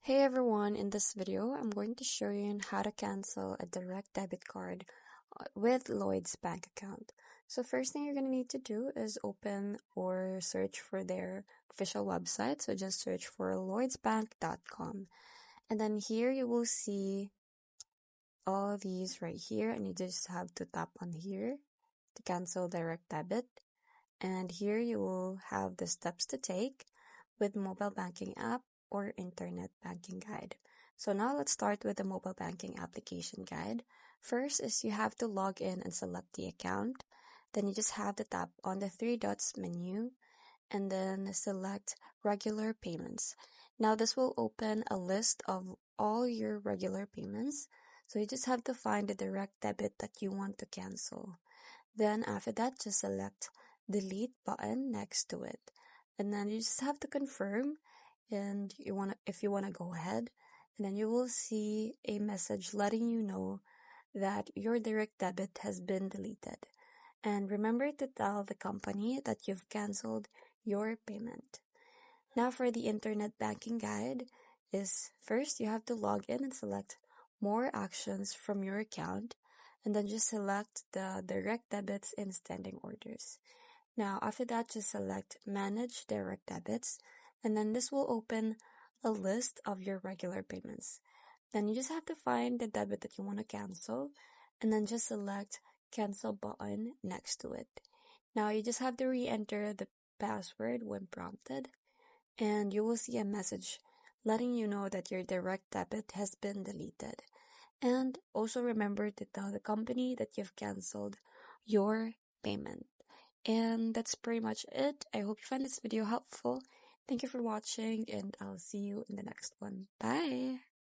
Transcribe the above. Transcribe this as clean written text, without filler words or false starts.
Hey everyone, in this video, I'm going to show you how to cancel a direct debit card with Lloyds Bank account. So first thing you're going to need to do is open or search for their official website. So just search for lloydsbank.com. And then here you will see all these right here, and you just have to tap on here to cancel direct debit. And here you will have the steps to take with mobile banking app or internet banking guide. So now let's start with the mobile banking application guide. First is you have to log in and select the account. Then you just have to tap on the three dots menu and then select regular payments. Now this will open a list of all your regular payments. So you just have to find the direct debit that you want to cancel. Then after that, just select delete button next to it. And then you just have to confirm and if you want to go ahead, and then you will see a message letting you know that your direct debit has been deleted. And remember to tell the company that you've canceled your payment. Now for the internet banking guide is first you have to log in and select more actions from your account and then just select the direct debits and standing orders. Now after that just select manage direct debits and then this will open a list of your regular payments. Then you just have to find the debit that you want to cancel and then just select cancel button next to it. Now you just have to re-enter the password when prompted and you will see a message letting you know that your direct debit has been deleted. And also remember to tell the company that you've canceled your payment. And that's pretty much it. I hope you find this video helpful. Thank you for watching and I'll see you in the next one. Bye!